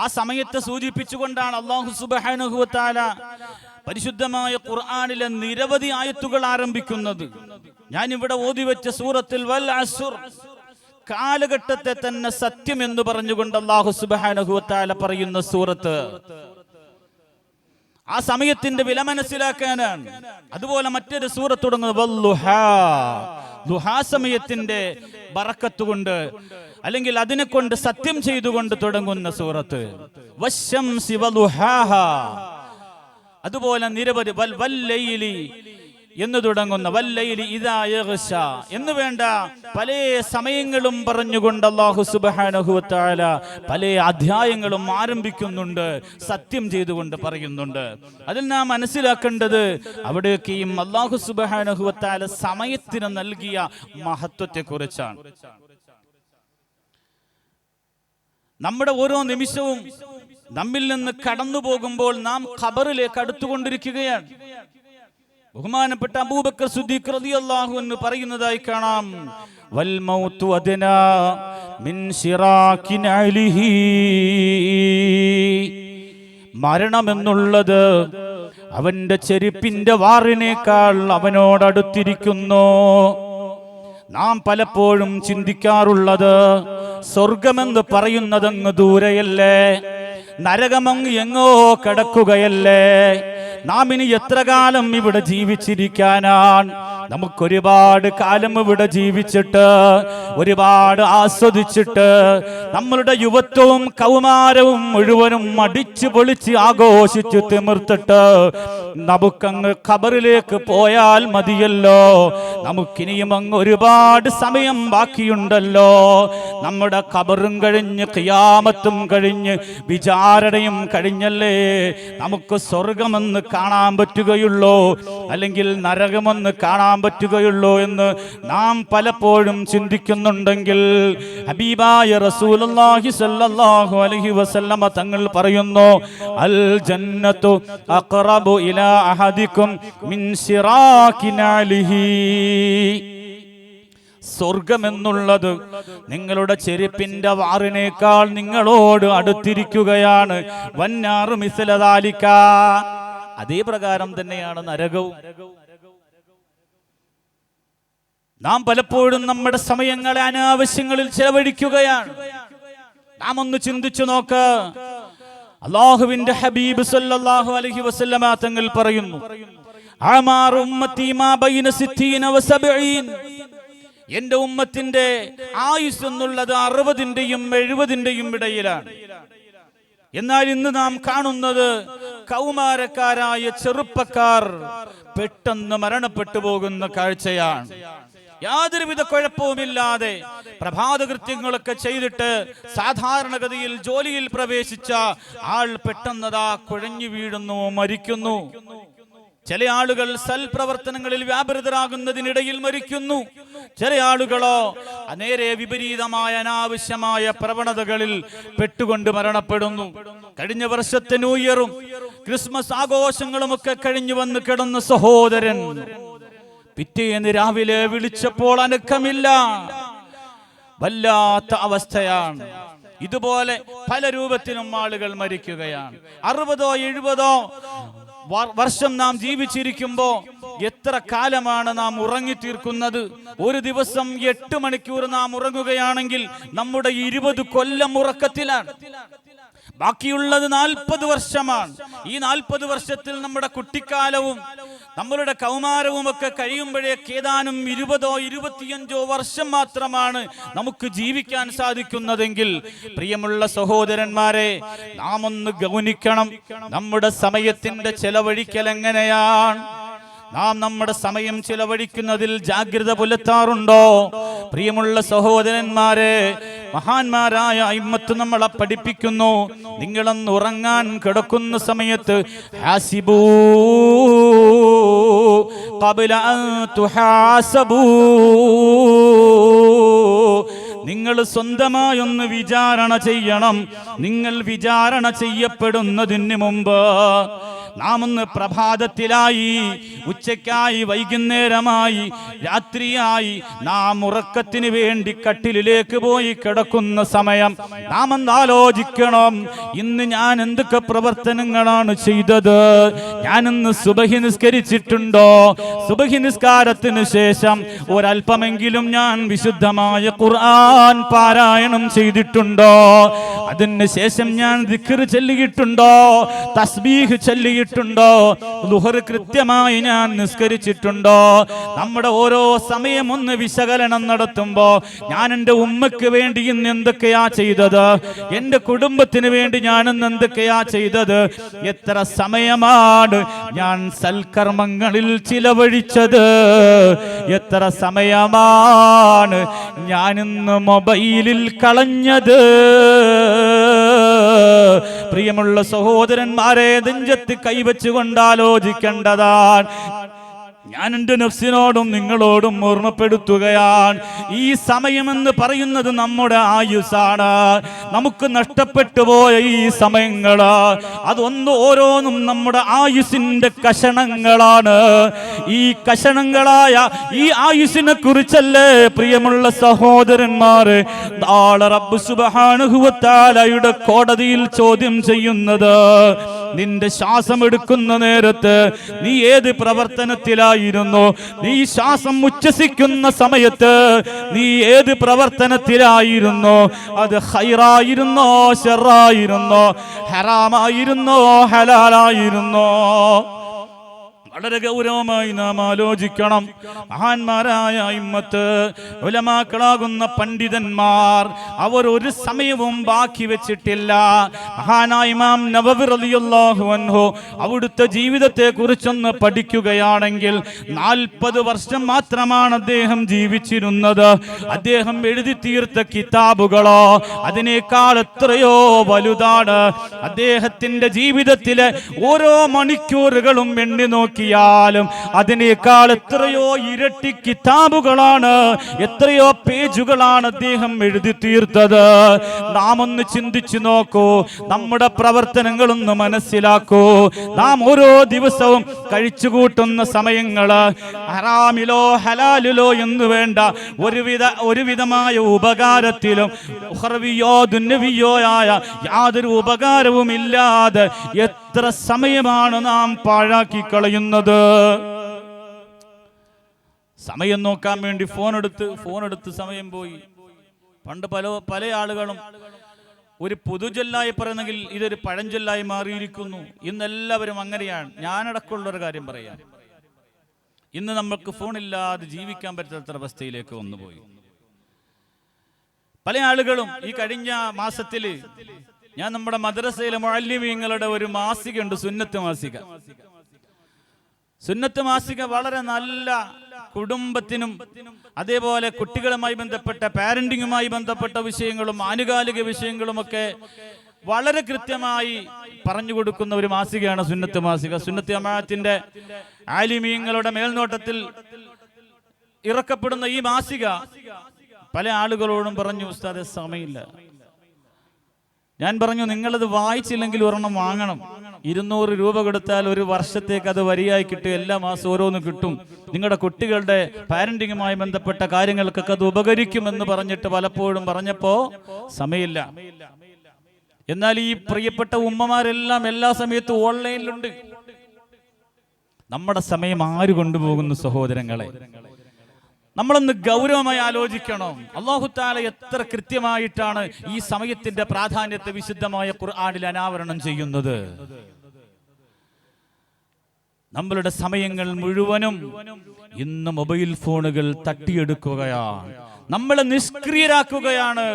ആ സമയത്തെ സൂചിപ്പിച്ചുകൊണ്ടാണ് അല്ലാഹു സുബ്ഹാനഹു വ തആല പരിശുദ്ധമായ ഖുർആനിലെ നിരവധി ആയത്തുകൾ ആരംഭിക്കുന്നത്. ഞാനിവിടെ ഓതിവെച്ച സൂറത്തുൽ വൽ അസ്ർ, കാലഘട്ടത്തെ തന്നെ സത്യം എന്ന് പറഞ്ഞുകൊണ്ട് അല്ലാഹു സുബ്ഹാനഹു വ തആല പറയുന്ന സൂറത്ത് ആ സമയത്തിന്റെ വില മനസ്സിലാക്കാനാണ്. അതുപോലെ മറ്റൊരു സൂറത്ത് തുടങ്ങുന്നത് വല്ലുഹാ, ദുഹാ സമയത്തിന്റെ ബറക്കത്ത് കൊണ്ട് അല്ലെങ്കിൽ അതിനെ കൊണ്ട് സത്യം ചെയ്തുകൊണ്ട് തുടങ്ങുന്ന സൂറത്ത് വശംസി വലുഹാഹാ. അതുപോലെ നിരവധി വല്ലൈലി എന്ന് തുടങ്ങുന്ന വല്ലൈലി ഇദാ യഗ്ശ എന്ന് വേണ്ട പല സമയങ്ങളും പറഞ്ഞുകൊണ്ട് അല്ലാഹു സുബ്ഹാനഹു വ തആല പല അധ്യായങ്ങളും ആരംഭിക്കുന്നുണ്ട്, സത്യം ചെയ്തുകൊണ്ട് പറയുന്നുണ്ട്. അതിൽ നാം മനസ്സിലാക്കേണ്ടത് അവിടെയൊക്കെയും അല്ലാഹു സുബ്ഹാനഹു വ തആല സമയത്തിന് നൽകിയ മഹത്വത്തെ കുറിച്ചാണ്. നമ്മുടെ ഓരോ നിമിഷവും നമ്മിൽ നിന്ന് കടന്നു പോകുമ്പോൾ നാം ഖബറിലേക്ക് അടുത്തുകൊണ്ടിരിക്കുകയാണ്. ബഹുമാനപ്പെട്ട അബൂബക്കർ സിദ്ദീഖ് റളിയല്ലാഹു അൻഹു പറയുന്നതായി കാണാം, വൽ മൗതു അദ്നാ മിൻ ശിറാകിൻ അലിഹി, മരണമെന്നുള്ളത് അവന്റെ ചെരുപ്പിന്റെ വാറിനേക്കാൾ അവനോടടുത്തിരിക്കുന്നു. നാം പലപ്പോഴും ചിന്തിക്കാറുള്ളത് സ്വർഗമെന്ന് പറയുന്നതങ്ങ് ദൂരെയല്ലേ, നരകമങ്ങ് എങ്ങോ കിടക്കുകയല്ലേ, നാം ഇനി എത്ര കാലം ഇവിടെ ജീവിച്ചിരിക്കാനാണ്? നമുക്കൊരുപാട് കാലം ഇവിടെ ജീവിച്ചിട്ട് ഒരുപാട് ആസ്വദിച്ചിട്ട് നമ്മളുടെ യുവത്വവും കൗമാരവും മുഴുവനും അടിച്ചു പൊളിച്ച് ആഘോഷിച്ച് തിമിർത്തിട്ട് നമുക്കങ്ങ് ഖബറിലേക്ക് പോയാൽ മതിയല്ലോ. നമുക്കിനിയും അങ്ങ് ഒരുപാട് സമയം ബാക്കിയുണ്ടല്ലോ. നമ്മുടെ ഖബറും കഴിഞ്ഞ് ഖിയാമത്തും കഴിഞ്ഞ് വിചാരണയും കഴിഞ്ഞല്ലേ നമുക്ക് സ്വർഗമെന്ന് കാണാൻ പറ്റുകയുള്ളൂ, അല്ലെങ്കിൽ നരകമെന്ന് കാണാൻ പറ്റുകയുള്ളൂ എന്ന് നാം പലപ്പോഴും ചിന്തിക്കുന്നുണ്ടെങ്കിൽ ഹബീബായ റസൂലുള്ളാഹി സ്വല്ലല്ലാഹു അലൈഹി വസല്ലമ തങ്ങൾ പറയുന്നു, അൽ ജന്നത്തു അഖറബു ഇലാ അഹദികും മിൻ ശിറാകിൻ അലിഹി, സ്വർഗമെന്നുള്ളത് നിങ്ങളുടെ ചെരുപ്പിന്റെ വാറിനേക്കാൾ നിങ്ങളോട് അടുത്തിരിക്കുകയാണ്. വന്നാറു മിസ്ല ദാലിക, അതേ പ്രകാരം തന്നെയാണ് നരകവും. നാം പലപ്പോഴും നമ്മുടെ സമയങ്ങളെ അനാവശ്യങ്ങളിൽ ചെലവഴിക്കുകയാണ്. നാം ഒന്ന് ചിന്തിച്ചു നോക്ക്. അല്ലാഹുവിന്റെ ഹബീബ് സല്ലല്ലാഹു അലൈഹി വസല്ലമ തങ്ങൾ പറയുന്നു, അമാറു ഉമ്മത്തി മാ ബൈന 60 വ 70, എന്റെ ഉമ്മത്തിന്റെ ആയുസ് എന്നുള്ളത് 60-ന്റെയും 70-ന്റെയും ഇടയിലാണ്. എന്നാൽ ഇന്ന് നാം കാണുന്നത് കൗമാരക്കാരായ ചെറുപ്പക്കാർ പെട്ടെന്ന് മരണപ്പെട്ടു പോകുന്ന കാഴ്ചയാണ്. യാതൊരുവിധ കുഴപ്പവുമില്ലാതെ പ്രഭാതകൃത്യങ്ങളൊക്കെ ചെയ്തിട്ട് സാധാരണഗതിയിൽ ജോലിയിൽ പ്രവേശിച്ച ആൾ പെട്ടെന്നതാ കുഴഞ്ഞു വീഴുന്നു, മരിക്കുന്നു. ചില ആളുകൾ സൽപ്രവർത്തനങ്ങളിൽ വ്യാപൃതരാകുന്നതിനിടയിൽ മരിക്കുന്നു. ചില ആളുകളോ നേരെ വിപരീതമായ അനാവശ്യമായ പ്രവണതകളിൽ പെട്ടുകൊണ്ട് മരണപ്പെടുന്നു. കഴിഞ്ഞ വർഷത്തെ ന്യൂ ഇയറും ക്രിസ്മസ് ആഘോഷങ്ങളും ഒക്കെ കഴിഞ്ഞു വന്ന് കിടന്ന സഹോദരൻ പിറ്റേന്ന് രാവിലെ വിളിച്ചപ്പോൾ അനക്കമില്ല. വല്ലാത്ത അവസ്ഥയാണ്. ഇതുപോലെ പല രൂപത്തിലും ആളുകൾ മരിക്കുകയാണ്. 60 70 വർഷം നാം ജീവിച്ചിരിക്കുമ്പോ എത്ര കാലമാണ് നാം ഉറങ്ങിത്തീർക്കുന്നത്? ഒരു ദിവസം 8 മണിക്കൂർ നാം ഉറങ്ങുകയാണെങ്കിൽ നമ്മുടെ 20 കൊല്ലം ഉറക്കത്തിലാണ്. ബാക്കിയുള്ളത് 40 വർഷമാണ്. ഈ 40 വർഷത്തിൽ നമ്മുടെ കുട്ടിക്കാലവും നമ്മളുടെ കൗമാരവും ഒക്കെ കഴിയുമ്പോഴേക്ക് ഏതാനും 20 25 വർഷം മാത്രമാണ് നമുക്ക് ജീവിക്കാൻ സാധിക്കുന്നതെങ്കിൽ, പ്രിയമുള്ള സഹോദരന്മാരെ, നാം ഒന്ന് ഗൗനിക്കണം. നമ്മുടെ സമയത്തിന്റെ ചെലവഴിക്കൽ എങ്ങനെയാണ്? നാം നമ്മുടെ സമയം ചിലവഴിക്കുന്നതിൽ ജാഗ്രത പുലർത്താറുണ്ടോ? പ്രിയമുള്ള സഹോദരന്മാരെ, മഹാന്മാരായ അയിമ്മത്ത് നമ്മളെ പഠിപ്പിക്കുന്നു, നിങ്ങളൊന്ന് ഉറങ്ങാൻ കിടക്കുന്ന സമയത്ത് ഹാസിബൂ ഖബല അൻ തുഹാസബൂ, നിങ്ങൾ സ്വന്തമായൊന്ന് വിചാരണ ചെയ്യണം. നിങ്ങൾ വിചാരണ ചെയ്യപ്പെടുന്നതിന് മുമ്പ് നാം ഒന്ന് പ്രഭാതത്തിലായി, ഉച്ചയ്ക്കായി, വൈകുന്നേരമായി, രാത്രിയായി നാം ഉറക്കത്തിന് വേണ്ടി കട്ടിലിലേക്ക് പോയി കിടക്കുന്ന സമയം നാം ഒന്ന് ആലോചിക്കണം, ഇന്ന് ഞാൻ എന്തൊക്കെ പ്രവർത്തനങ്ങളാണ് ചെയ്തത്? ഞാൻ ഇന്ന് സുബഹി നിസ്കരിച്ചിട്ടുണ്ടോ? സുബഹി നിസ്കാരത്തിന് ശേഷം ഒരല്പമെങ്കിലും ഞാൻ വിശുദ്ധമായ ഖുർആൻ പാരായണം ചെയ്തിട്ടുണ്ടോ? അതിന് ശേഷം ഞാൻ ദിക്ർ ചൊല്ലിയിട്ടുണ്ടോ? തസ്ബീഹ് ചൊല്ലിയിട്ടുണ്ടോ? ളുഹർ കൃത്യമായി ഞാൻ നിസ്കരിച്ചിട്ടുണ്ടോ? നമ്മുടെ ഓരോ സമയം ഒന്ന് വിശകലനം നടത്തുമ്പോ ഞാൻ എൻ്റെ ഉമ്മക്ക് വേണ്ടി ഇന്ന് എന്തൊക്കെയാ ചെയ്തത്? എൻ്റെ കുടുംബത്തിന് വേണ്ടി ഞാൻ ഇന്ന് എന്തൊക്കെയാ ചെയ്തത്? എത്ര സമയമാണ് ഞാൻ സൽക്കർമ്മങ്ങളിൽ ചിലവഴിച്ചത്? എത്ര സമയമാണ് ഞാൻ ഇന്ന് മൊബൈലിൽ കളഞ്ഞത്? പ്രിയമുള്ള സഹോദരന്മാരെ, നെഞ്ചത്ത് കൈവച്ചുകൊണ്ട് ആലോചിക്കേണ്ടതാണ്. ഞാൻ എൻ്റെ നഫ്സിനോടും നിങ്ങളോടും ഓർമ്മപ്പെടുത്തുകയാണ്, ഈ സമയമെന്ന് പറയുന്നത് നമ്മുടെ ആയുസ്സാണ്. നമുക്ക് നഷ്ടപ്പെട്ടു പോയ ഈ സമയങ്ങൾ, അതൊന്ന് ഓരോന്നും നമ്മുടെ ആയുസിന്റെ കഷണങ്ങളാണ്. ഈ കഷണങ്ങളായ ഈ ആയുസിനെ കുറിച്ചല്ലേ പ്രിയമുള്ള സഹോദരന്മാരെ നാളെ റബ്ബ് സുബ്ഹാനഹു വ തആലയുടെ കോടതിയിൽ ചോദ്യം ചെയ്യുന്നത്? നിന്റെ ശ്വാസം എടുക്കുന്ന നേരത്ത് നീ ഏത് പ്രവർത്തനത്തിലായിരുന്നു? നീ ശ്വാസം ഉച്ഛസിക്കുന്ന സമയത്ത് നീ ഏത് പ്രവർത്തനത്തിലായിരുന്നു? അത് ഖൈറായിരുന്നോ ശർറായിരുന്നോ? ഹറാമായിരുന്നോ ഹലാലായിരുന്നോ? വളരെ ഗൗരവമായി നാം ആലോചിക്കണം. മഹാന്മാരായ ഇമ്മത്ത് ഉലമാക്കളാകുന്ന പണ്ഡിതന്മാർ അവർ ഒരു സമയവും ബാക്കി വെച്ചിട്ടില്ല. മഹാനായ ഇമാം നവവി റളിയല്ലാഹു അൻഹു അവിടുത്തെ ജീവിതത്തെ കുറിച്ചൊന്ന് പഠിക്കുകയാണെങ്കിൽ 40 വർഷം മാത്രമാണ് അദ്ദേഹം ജീവിച്ചിരുന്നത്. അദ്ദേഹം എഴുതി തീർത്ത കിതാബുകളോ അതിനേക്കാൾ എത്രയോ വലുതാണ്. അദ്ദേഹത്തിന്റെ ജീവിതത്തിലെ ഓരോ മണിക്കൂറുകളും എണ്ണി നോക്കി അതിനേക്കാൾ എത്രയോ ഇരട്ടി കിതാബുകളാണ്, എത്രയോ പേജുകളാണ് അദ്ദേഹം എഴുതി തീർത്തത്. നാം ഒന്ന് ചിന്തിച്ചു നോക്കൂ, നമ്മുടെ പ്രവർത്തനങ്ങളൊന്ന് മനസ്സിലാക്കൂ. നാം ഓരോ ദിവസവും കഴിച്ചുകൂട്ടുന്ന സമയങ്ങള് ഹറാമിലോ ഹലാലിലോ എന്ന് വേണ്ട ഒരുവിധമായ ഉപകാരത്തിലും ഉഖ്റവിയോ ദുന്യവിയോ ആയ യാതൊരു ഉപകാരവും ഇല്ലാതെ എത്ര സമയമാണ് നാം പാഴാക്കി കളയുന്നത്? സമയം നോക്കാൻ വേണ്ടി ഫോൺ എടുത്ത് സമയം പോയി. പണ്ട് പല ആളുകളും ഒരു പൊതുചൊല്ലായി പറയുന്നെങ്കിൽ ഇതൊരു പഴഞ്ചൊല്ലായി മാറിയിരിക്കുന്നു. ഇന്ന് എല്ലാവരും അങ്ങനെയാണ്. ഞാനടക്കമുള്ളൊരു കാര്യം പറയാം, ഇന്ന് നമുക്ക് ഫോണില്ലാതെ ജീവിക്കാൻ പറ്റാത്ത അവസ്ഥയിലേക്ക് വന്നുപോയി. പല ആളുകളും ഈ കഴിഞ്ഞ മാസത്തില് ഞാൻ നമ്മുടെ മദ്രസയിലെ മുഅല്ലിമീങ്ങളുടെ ഒരു മാസികയുണ്ട്, സുന്നത്ത് മാസിക വളരെ നല്ല കുടുംബത്തിനും അതേപോലെ കുട്ടികളുമായി ബന്ധപ്പെട്ട പാരന്റിങ്ങുമായി ബന്ധപ്പെട്ട വിഷയങ്ങളും ആനുകാലിക വിഷയങ്ങളുമൊക്കെ വളരെ കൃത്യമായി പറഞ്ഞു കൊടുക്കുന്ന ഒരു മാസികയാണ് സുന്നത്ത് മാസിക. സുന്നത്ത് ജമാഅത്തിന്റെ ആലിമീങ്ങളുടെ മേൽനോട്ടത്തിൽ ഇറക്കപ്പെടുന്ന ഈ മാസിക പല ആളുകളോടും പറഞ്ഞു, ഉസ്താദേ സമയമില്ല. ഞാൻ പറഞ്ഞു, നിങ്ങളത് വായിച്ചില്ലെങ്കിൽ ഒരെണ്ണം വാങ്ങണം. 200 രൂപ കൊടുത്താൽ ഒരു വർഷത്തേക്ക് അത് വരിയായി കിട്ടും. എല്ലാ മാസവും ഓരോന്ന് കിട്ടും. നിങ്ങളുടെ കുട്ടികളുടെ പാരന്റിങ്ങുമായി ബന്ധപ്പെട്ട കാര്യങ്ങൾക്കൊക്കെ അത് ഉപകരിക്കുമെന്ന് പറഞ്ഞിട്ട് പലപ്പോഴും പറഞ്ഞപ്പോ സമയമില്ല. എന്നാൽ ഈ പ്രിയപ്പെട്ട ഉമ്മമാരെല്ലാം എല്ലാ സമയത്തും ഓൺലൈനിലുണ്ട്. നമ്മുടെ സമയം ആര് കൊണ്ടുപോകുന്നു സഹോദരങ്ങളെ? നമ്മളൊന്ന് ഗൗരവമായി ആലോചിക്കണം. അല്ലാഹു തആല എത്ര കൃത്യമായിട്ടാണ് ഈ സമയത്തിന്റെ പ്രാധാന്യത്തെ വിശുദ്ധമായ ഖുർആനിൽ അനാവരണം ചെയ്യുന്നത്. നമ്മളുടെ സമയങ്ങൾ മുഴുവനും ഇന്ന് മൊബൈൽ ഫോണുകൾ തട്ടിയെടുക്കുകയാണ്, നമ്മളെ നിഷ്ക്രിയരാക്കുകയാണ്.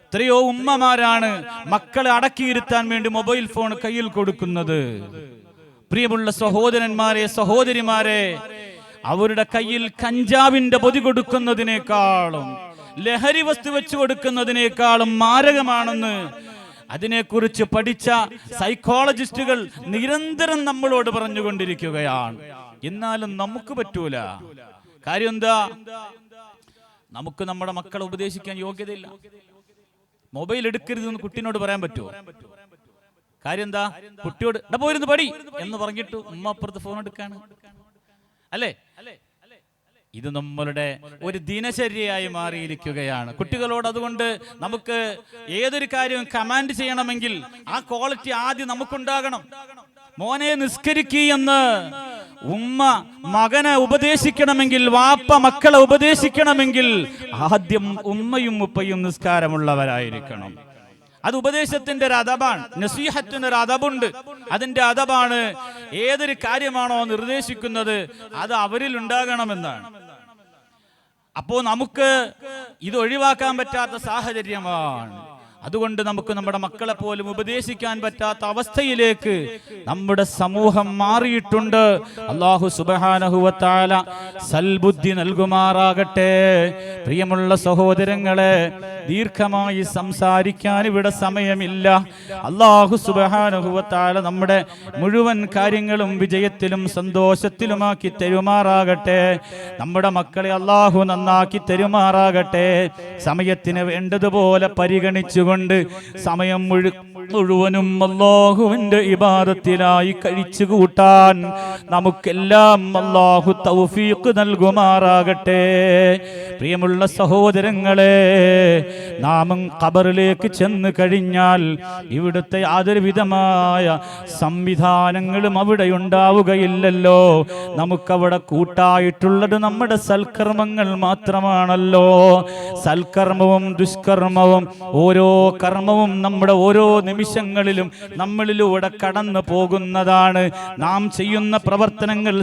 എത്രയോ ഉമ്മമാരാണ് മക്കളെ അടക്കിയിരുത്താൻ വേണ്ടി മൊബൈൽ ഫോൺ കയ്യിൽ കൊടുക്കുന്നത്. പ്രിയമുള്ള സഹോദരന്മാരെ, സഹോദരിമാരെ, അവരുടെ കയ്യിൽ കഞ്ചാവിന്റെ പൊതി കൊടുക്കുന്നതിനേക്കാളും ലഹരി വസ്തു വെച്ചു കൊടുക്കുന്നതിനേക്കാളും മാരകമാണെന്ന് അതിനെക്കുറിച്ച് പഠിച്ച സൈക്കോളജിസ്റ്റുകൾ നിരന്തരം നമ്മളോട് പറഞ്ഞുകൊണ്ടിരിക്കുകയാണ്. എന്നാലും നമുക്ക് പറ്റൂല. കാര്യം എന്താ? നമുക്ക് നമ്മുടെ മക്കളെ ഉപദേശിക്കാൻ യോഗ്യതയില്ല. മൊബൈൽ എടുക്കരുതെന്ന് കുട്ടീനോട് പറയാൻ പറ്റുമോ? കാര്യം എന്താ? കുട്ടിയോട് എടാ പോയിരുന്നു പടി എന്ന് പറഞ്ഞിട്ട് ഉമ്മ അപ്പുറത്ത് ഫോൺ എടുക്കാണ്, അല്ലേ? ഇത് നമ്മളുടെ ഒരു ദിനചര്യയായി മാറിയിരിക്കുകയാണ് കുട്ടികളോട്. അതുകൊണ്ട് നമുക്ക് ഏതൊരു കാര്യവും കമാൻഡ് ചെയ്യണമെങ്കിൽ ആ ക്വാളിറ്റി ആദ്യം നമുക്കുണ്ടാകണം. മോനെ നിസ്കരിക്കൂ എന്ന് ഉമ്മ മകനെ ഉപദേശിക്കണമെങ്കിൽ, വാപ്പ മക്കളെ ഉപദേശിക്കണമെങ്കിൽ ആദ്യം ഉമ്മയും ഉപ്പയും നിസ്കാരമുള്ളവരായിരിക്കണം. അത് ഉപദേശത്തിന്റെ ഒരു അദബാണ്, നസീഹത്തിന് ഒരു അദബുണ്ട്. അതിന്റെ അദബാണ് ഏതൊരു കാര്യമാണോ നിർദ്ദേശിക്കുന്നത് അത് അവരിൽ ഉണ്ടാകണമെന്നാണ്. അപ്പോ നമുക്ക് ഇത് ഒഴിവാക്കാൻ പറ്റാത്ത സാഹചര്യമാണ്. അതുകൊണ്ട് നമുക്ക് നമ്മുടെ മക്കളെ പോലും ഉപദേശിക്കാൻ പറ്റാത്ത അവസ്ഥയിലേക്ക് നമ്മുടെ സമൂഹം മാറിയിട്ടുണ്ട്. അല്ലാഹു സുബ്ഹാനഹു വ തആല സൽബുദ്ധി നൽകുമാറാകട്ടെ. പ്രിയമുള്ള സഹോദരങ്ങളെ, ദീർഘമായി സംസാരിക്കാൻ ഇവിടെ സമയമില്ല. അല്ലാഹു സുബ്ഹാനഹു വ തആല നമ്മുടെ മുഴുവൻ കാര്യങ്ങളും വിജയത്തിലും സന്തോഷത്തിലുമാക്കി തരുമാറാകട്ടെ. നമ്മുടെ മക്കളെ അല്ലാഹു നന്നാക്കി തരുമാറാകട്ടെ. സമയത്തിന് വേണ്ടതുപോലെ പരിഗണിച്ചുകൊണ്ട് സമയം മുഴുവനും അല്ലാഹുവിന്റെ ഇബാദത്തിലായി കഴിച്ചു കൂട്ടാൻ നമുക്കെല്ലാം അല്ലാഹു തൗഫീഖ് നൽകുമാറാകട്ടെ. പ്രിയമുള്ള സഹോദരങ്ങളെ, നാം ഖബറിലേക്ക് ചെന്ന് കഴിഞ്ഞാൽ ഇവിടുത്തെ യാതൊരു വിധമായ സംവിധാനങ്ങളും അവിടെ ഉണ്ടാവുകയില്ലല്ലോ. നമുക്കവിടെ കൂട്ടായിട്ടുള്ളത് നമ്മുടെ സൽക്കർമ്മങ്ങൾ മാത്രമാണല്ലോ. സൽക്കർമ്മവും ദുഷ്കർമ്മവും ഓരോ കർമ്മവും നമ്മുടെ ഓരോ നിമിഷങ്ങളിലും നമ്മളിലൂടെ കടന്നു പോകുന്നതാണ്. നാം ചെയ്യുന്ന പ്രവർത്തനങ്ങൾ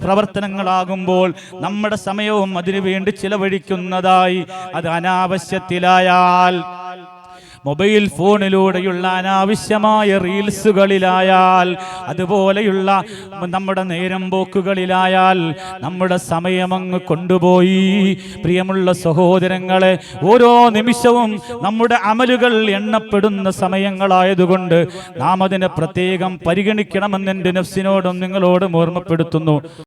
പ്രവർത്തനങ്ങളാകുമ്പോൾ നമ്മുടെ സമയവും അതിനുവേണ്ടി ചിലവഴിക്കുന്നതായി അത് അനാവശ്യത്തിലായാൽ, മൊബൈൽ ഫോണിലൂടെയുള്ള അനാവശ്യമായ റീൽസുകളിലായാൽ, അതുപോലെയുള്ള നമ്മുടെ നേരം പോക്കുകളിലായാൽ നമ്മുടെ സമയമങ്ങ് കൊണ്ടുപോയി. പ്രിയമുള്ള സഹോദരങ്ങളെ, ഓരോ നിമിഷവും നമ്മുടെ അമലുകൾ എണ്ണപ്പെടുന്ന സമയങ്ങളായതുകൊണ്ട് നാം അതിനെ പ്രത്യേകം പരിഗണിക്കണമെന്ന് എൻ്റെ നഫ്സിനോടും നിങ്ങളോടും ഓർമ്മപ്പെടുത്തുന്നു.